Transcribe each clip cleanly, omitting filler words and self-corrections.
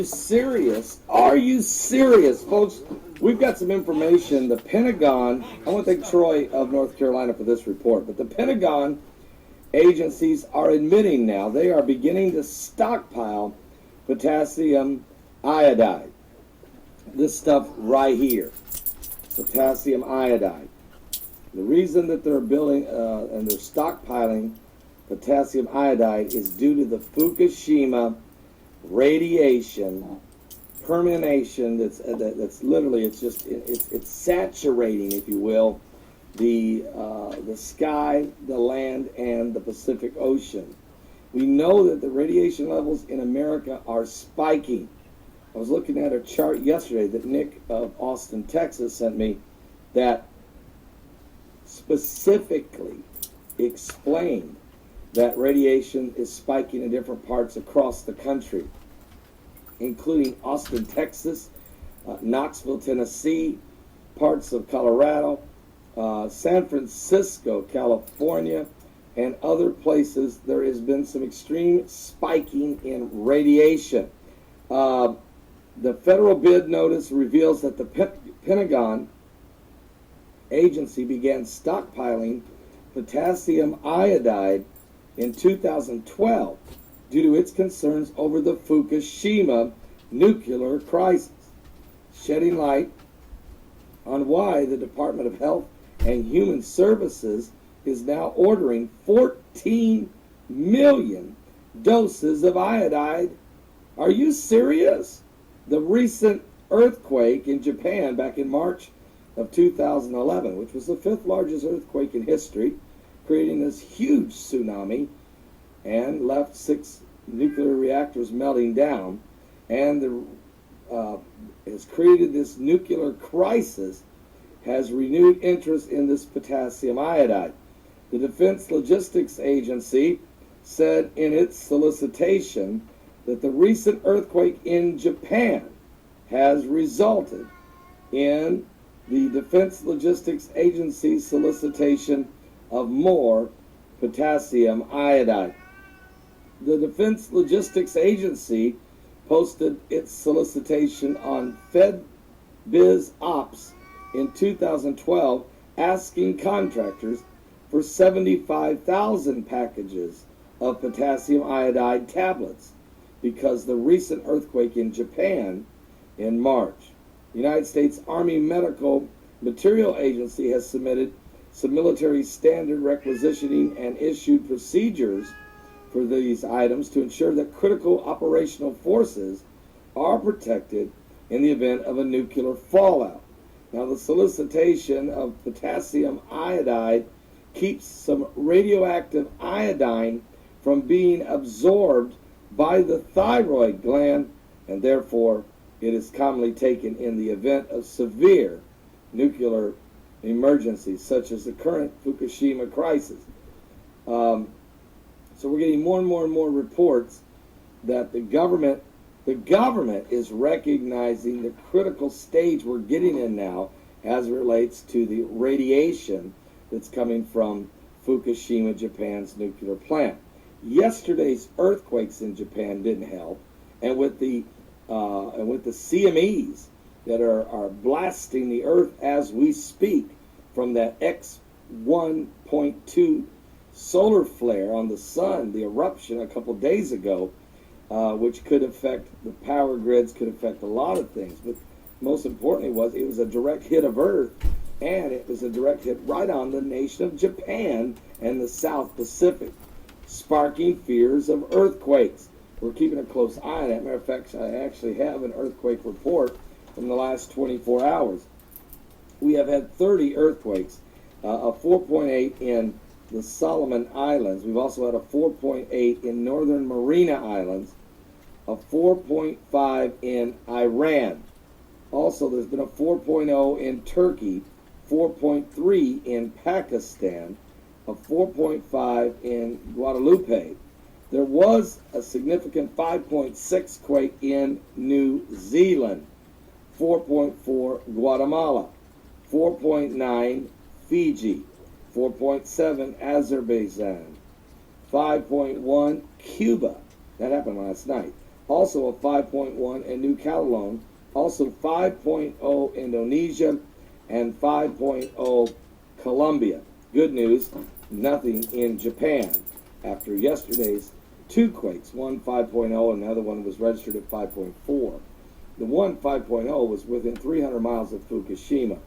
serious? Are you serious, folks? We've got some information. The Pentagon, I want to thank Troy of North Carolina for this report, but the Pentagon agencies are admitting now they are beginning to stockpile potassium iodide. This stuff right here, potassium iodide. The reason that they're building and they're stockpiling potassium iodide is due to the Fukushima radiation permeation that's literally it's saturating, if you will, the sky, the land, and the Pacific Ocean. We know that the radiation levels in America are spiking. I was looking at a chart yesterday that Nick of Austin, Texas sent me that specifically explained that radiation is spiking in different parts across the country, including Austin, Texas, Knoxville, Tennessee, parts of Colorado, San Francisco, California, and other places. There has been some extreme spiking in radiation. The federal bid notice reveals that the Pentagon agency began stockpiling potassium iodide in 2012 due to its concerns over the Fukushima nuclear crisis, shedding light on why the Department of Health and Human Services is now ordering 14 million doses of iodide. Are you serious? The recent earthquake in Japan back in March of 2011, which was the 5th largest earthquake in history, creating this huge tsunami and left 6 nuclear reactors melting down, and has created this nuclear crisis, has renewed interest in this potassium iodide. The Defense Logistics Agency said in its solicitation that the recent earthquake in Japan has resulted in the Defense Logistics Agency's solicitation of more potassium iodide. The Defense Logistics Agency posted its solicitation on FedBizOpps in 2012, asking contractors for 75,000 packages of potassium iodide tablets because the recent earthquake in Japan in March. The United States Army Medical Material Agency has submitted some military standard requisitioning and issued procedures for these items to ensure that critical operational forces are protected in the event of a nuclear fallout. Now, the solicitation of potassium iodide keeps some radioactive iodine from being absorbed by the thyroid gland, and therefore it is commonly taken in the event of severe nuclear emergencies, such as the current Fukushima crisis. So we're getting more and more and more reports that the government is recognizing the critical stage we're getting in now as it relates to the radiation that's coming from Fukushima, Japan's nuclear plant. Yesterday's earthquakes in Japan didn't help, and with the CMEs that are blasting the earth as we speak from that X1.2 solar flare on the sun, the eruption a couple days ago, which could affect the power grids, could affect a lot of things. But most importantly it was a direct hit of Earth, and it was a direct hit right on the nation of Japan and the South Pacific, sparking fears of earthquakes. We're keeping a close eye on it. Matter of fact, I actually have an earthquake report from the last 24 hours. We have had 30 earthquakes, a 4.8 in the Solomon Islands. We've also had a 4.8 in Northern Mariana Islands, a 4.5 in Iran. Also, there's been a 4.0 in Turkey, 4.3 in Pakistan, a 4.5 in Guadalupe. There was a significant 5.6 quake in New Zealand, 4.4 Guatemala, 4.9 Fiji, 4.7 Azerbaijan, 5.1 Cuba, that happened last night, also a 5.1 in New Caledonia, also 5.0 Indonesia, and 5.0 Colombia. Good news, nothing in Japan after yesterday's two quakes, one 5.0 and the other one was registered at 5.4. The one 5.0 was within 300 miles of Fukushima.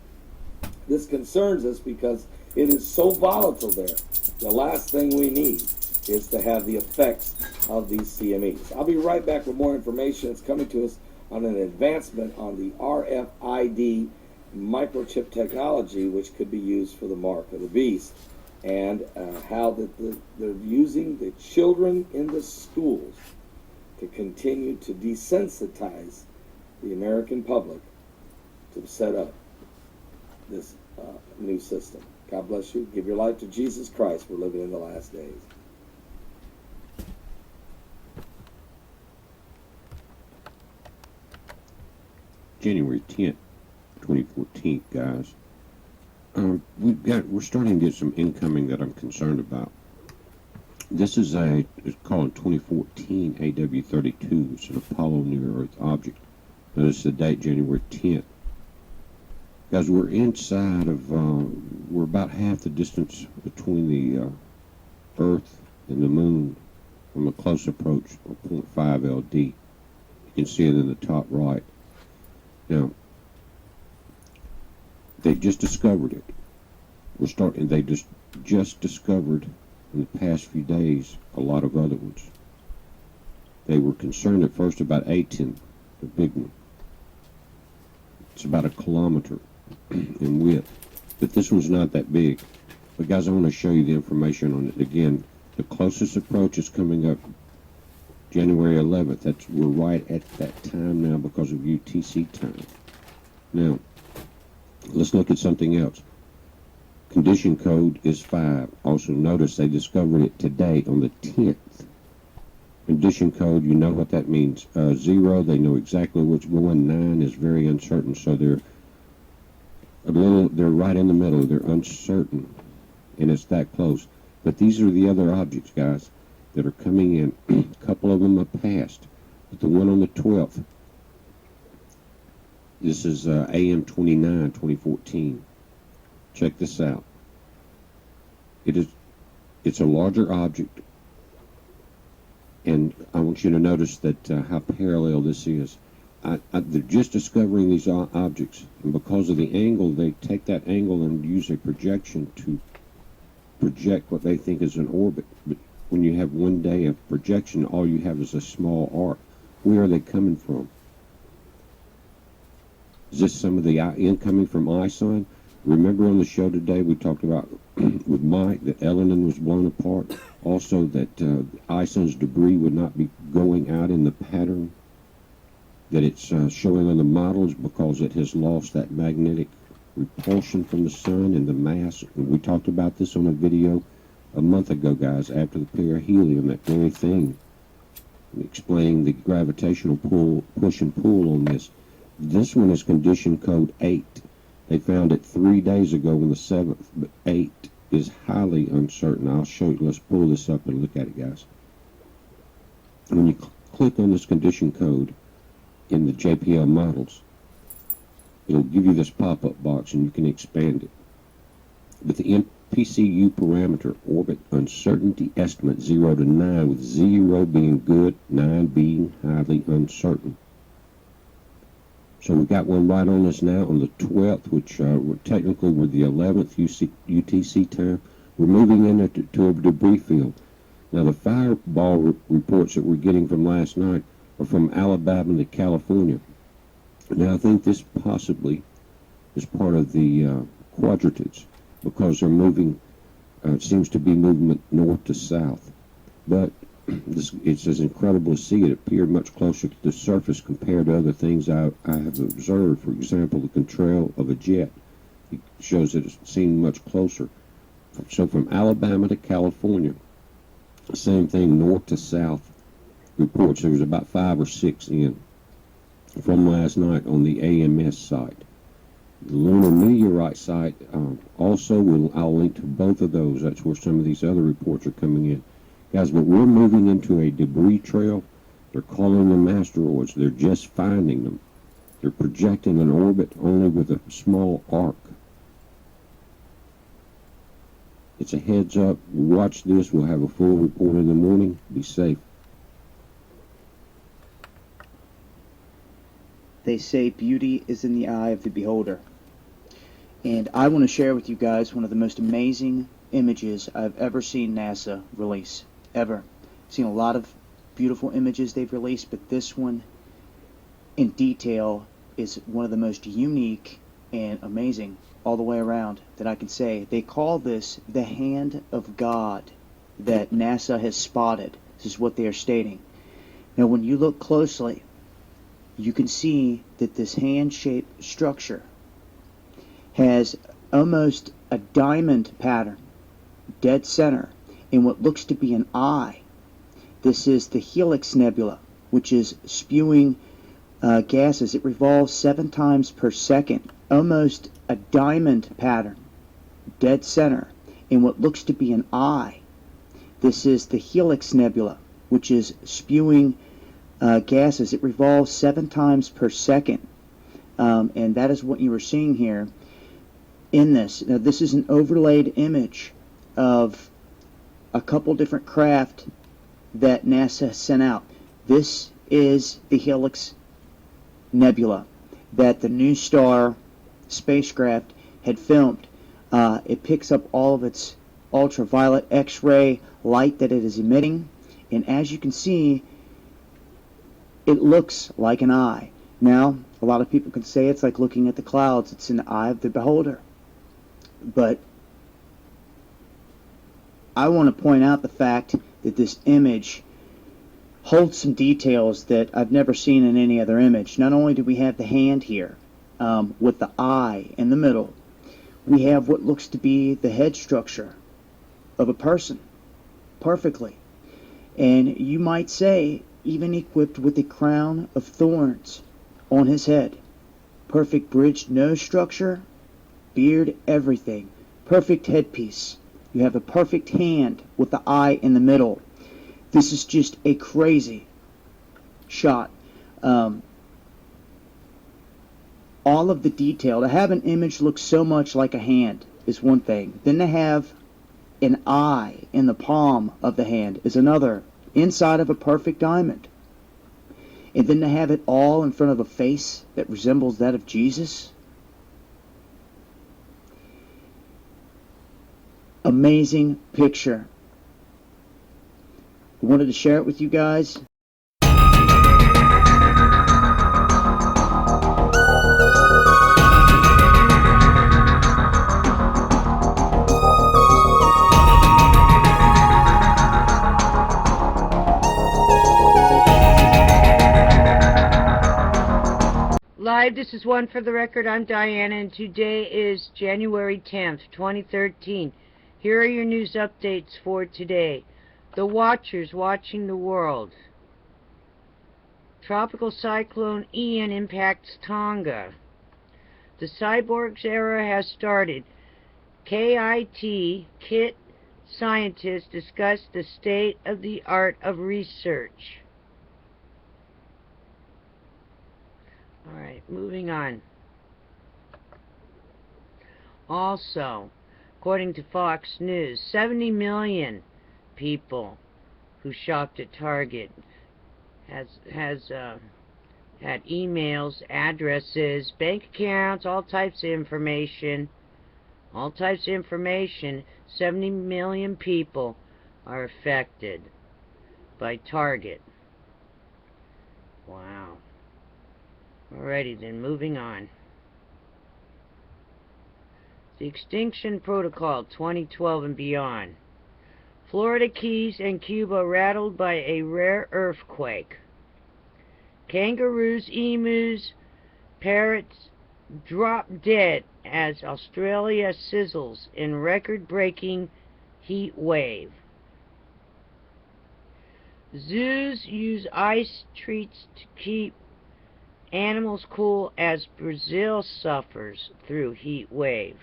This concerns us because it is so volatile there. The last thing we need is to have the effects of these CMEs. I'll be right back with more information. It's coming to us on an advancement on the RFID microchip technology, which could be used for the mark of the beast, and how they're using the children in the schools to continue to desensitize the American public to set up this new system. God bless you. Give your life to Jesus Christ. We're living in the last days. January 10th, 2014, guys. We're starting to get some incoming that I'm concerned about. This is it's called 2014 AW32. It's an Apollo near-Earth object. Notice the date, January 10th. Guys, we're inside of, we're about half the distance between the Earth and the Moon from a close approach of 0.5 LD. You can see it in the top right. Now, they've just discovered it. They just discovered in the past few days a lot of other ones. They were concerned at first about Aten, the big one. It's about 1 kilometer in width, but this one's not that big. But guys, I want to show you the information on it. Again, the closest approach is coming up January 11th. We're right at that time now because of UTC time. Now, let's look at something else. Condition code is 5. Also notice they discovered it today on the 10th. Condition code, you know what that means. 0, they know exactly what's going. 9 is very uncertain, so they're right in the middle. They're uncertain, and it's that close. But these are the other objects, guys, that are coming in. A couple of them have passed, but the one on the 12th, this is AM 29, 2014. Check this out. It's a larger object, and I want you to notice that how parallel this is. They're just discovering these objects, and because of the angle, they take that angle and use a projection to project what they think is an orbit. But when you have 1 day of projection, all you have is a small arc. Where are they coming from? Is this some of the incoming from ISON? Remember on the show today we talked about with Mike that Elenin was blown apart. Also that ISON's debris would not be going out in the pattern that it's showing on the models because it has lost that magnetic repulsion from the sun and the mass. And we talked about this on a video a month ago, guys, after the perihelion, that very thing, explaining the gravitational pull, push and pull on this. This one is condition code 8. They found it 3 days ago on the 7th, but 8 is highly uncertain. I'll show you. Let's pull this up and look at it, guys. When you click on this condition code in the JPL models, it'll give you this pop-up box and you can expand it. With the MPCU parameter, orbit uncertainty estimate 0 to 9, with 0 being good, 9 being highly uncertain. So we got one right on us now on the 12th, which technically we're the 11th UTC time. We're moving into a debris field. Now the fireball reports that we're getting from last night are from Alabama to California. Now I think this possibly is part of the quadratids because they're moving, it seems to be movement north to south. But it's as incredible to see. It appeared much closer to the surface compared to other things I have observed. For example, the contrail of a jet. It shows that it seemed much closer. So from Alabama to California, same thing, north to south. Reports there was about 5 or 6 in from last night on the AMS site. The lunar meteorite site also, I'll link to both of those. That's where some of these other reports are coming in. Guys, but we're moving into a debris trail. They're calling them asteroids. They're just finding them. They're projecting an orbit only with a small arc. It's a heads up. Watch this. We'll have a full report in the morning. Be safe. They say beauty is in the eye of the beholder. And I want to share with you guys one of the most amazing images I've ever seen NASA release. Ever. I've seen a lot of beautiful images they've released, but this one in detail is one of the most unique and amazing all the way around that I can say. They call this the hand of God that NASA has spotted. This is what they are stating. Now when you look closely, you can see that this hand-shaped structure has almost a diamond pattern, dead center, in what looks to be an eye. This is the Helix Nebula, which is spewing gases. It revolves 7 times per second, almost a diamond pattern, dead center, in what looks to be an eye. This is the Helix Nebula, which is spewing gases. It revolves 7 times per second, and that is what you are seeing here in this. Now, this is an overlaid image of a couple different craft that NASA sent out. This is the Helix Nebula that the New Star spacecraft had filmed. It picks up all of its ultraviolet X-ray light that it is emitting, and as you can see, it looks like an eye. Now, a lot of people can say it's like looking at the clouds. It's in the eye of the beholder. But I want to point out the fact that this image holds some details that I've never seen in any other image. Not only do we have the hand here with the eye in the middle, we have what looks to be the head structure of a person perfectly. And you might say even equipped with a crown of thorns on his head. Perfect bridged nose structure, beard, everything. Perfect headpiece. You have a perfect hand with the eye in the middle. This is just a crazy shot. All of the detail. To have an image look so much like a hand is one thing. Then to have an eye in the palm of the hand is another. Inside of a perfect diamond. And then to have it all in front of a face that resembles that of Jesus. Amazing picture. I wanted to share it with you guys. Live, this is One for the Record. I'm Diana, and today is January 10th, 2013. Here are your news updates for today. The Watchers watching the world. Tropical Cyclone Ian impacts Tonga. The cyborgs era has started. KIT scientists discuss the state of the art of research. Alright, moving on. Also, according to Fox News, 70 million people who shopped at Target has had emails, addresses, bank accounts, all types of information. 70 million people are affected by Target. Wow. Alrighty then, moving on. The Extinction Protocol 2012 and beyond. Florida Keys and Cuba rattled by a rare earthquake. Kangaroos, emus, parrots drop dead as Australia sizzles in record-breaking heat wave. Zoos use ice treats to keep animals cool as Brazil suffers through heat wave.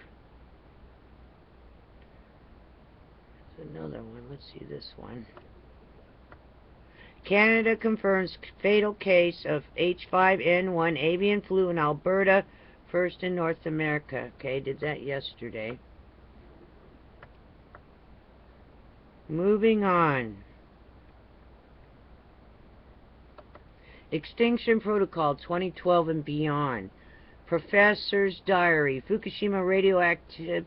There's another one. Let's see this one. Canada confirms fatal case of H5N1 avian flu in Alberta, first in North America. Okay, did that yesterday. Moving on. Extinction Protocol 2012 and beyond. Professor's diary. Fukushima radioactive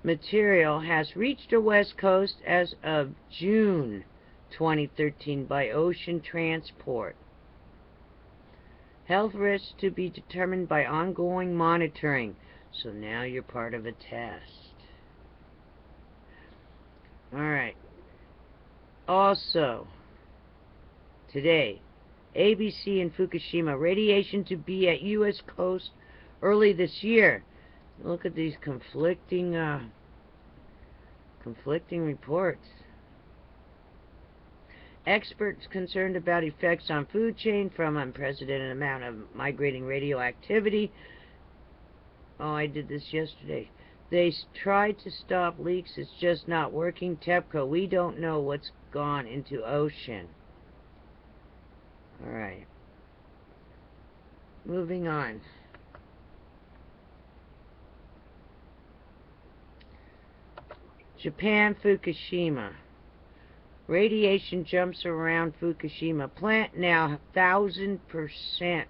material has reached the west coast as of June 2013 by ocean transport. Health risks to be determined by ongoing monitoring. So now you're part of a test. Alright. Also, today, ABC in Fukushima, radiation to be at U.S. coast early this year. Look at these conflicting reports. Experts concerned about effects on food chain from unprecedented amount of migrating radioactivity. Oh, I did this yesterday. They tried to stop leaks. It's just not working. TEPCO, we don't know what's gone into ocean. Alright. Moving on. Japan, Fukushima. Radiation jumps around Fukushima plant, now 1,000%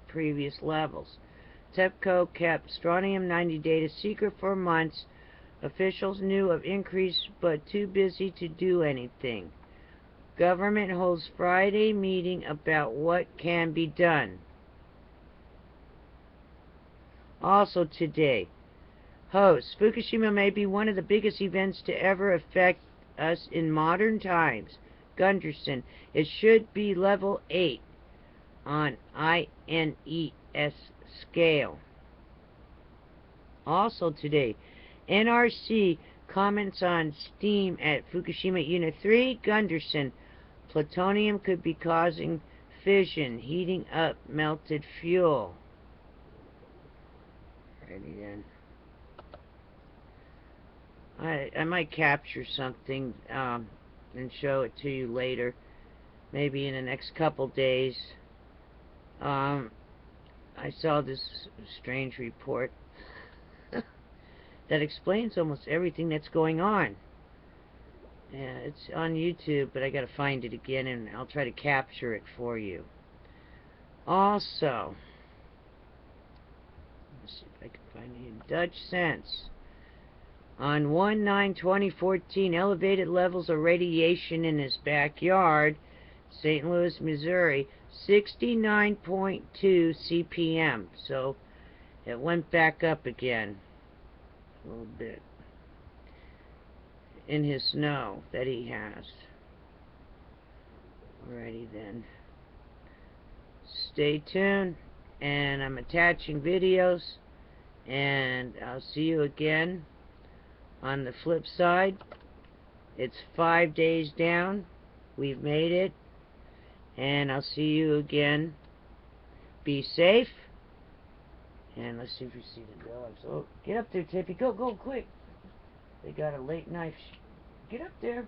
previous levels. TEPCO kept strontium-90 data secret for months. Officials knew of increase but too busy to do anything. Government holds Friday meeting about what can be done. Also today, hosts, Fukushima may be one of the biggest events to ever affect us in modern times. Gunderson, it should be level 8 on INES scale. Also today, NRC comments on steam at Fukushima Unit 3. Gunderson, plutonium could be causing fission, heating up melted fuel. Ready then. I might capture something and show it to you later, maybe in the next couple days. I saw this strange report that explains almost everything that's going on. Yeah, it's on YouTube, but I gotta find it again and I'll try to capture it for you. Also, let's see if I can find it in Dutch Sense. On 1/9/2014, elevated levels of radiation in his backyard, St. Louis, Missouri, 69.2 CPM. So it went back up again a little bit in his snow that he has. Alrighty then. Stay tuned, and I'm attaching videos, and I'll see you again. On the flip side, it's 5 days down. We've made it. And I'll see you again. Be safe. And let's see if we see the dogs. Oh, get up there, Tippy. Go, go, quick. They got a late knife. Get up there.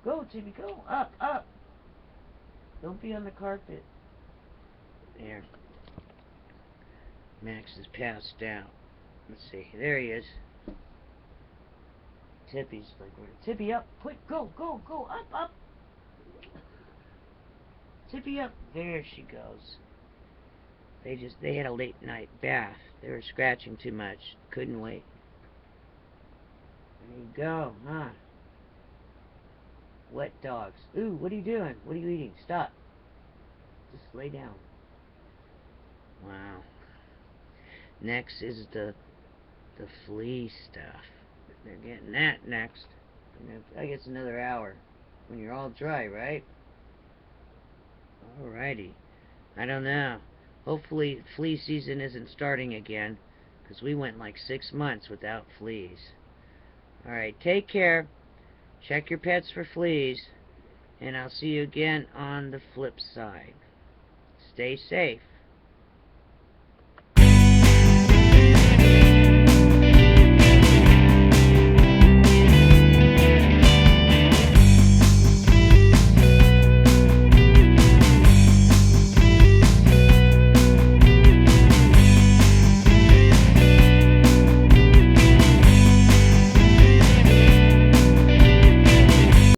Go, Tippy, go. Up, up. Don't be on the carpet. There. Max is passed out. Let's see. There he is. Tippy's like, Tippy up, quick, go, go, go, up, up. Tippy up. There she goes. They had a late night bath. They were scratching too much. Couldn't wait. There you go, huh? Wet dogs. Ooh, what are you doing? What are you eating? Stop. Just lay down. Wow. Next is the flea stuff. They're getting that next. I guess another hour when you're all dry, right? Alrighty. I don't know. Hopefully flea season isn't starting again, because we went like 6 months without fleas. Alright, take care. Check your pets for fleas, and I'll see you again on the flip side. Stay safe.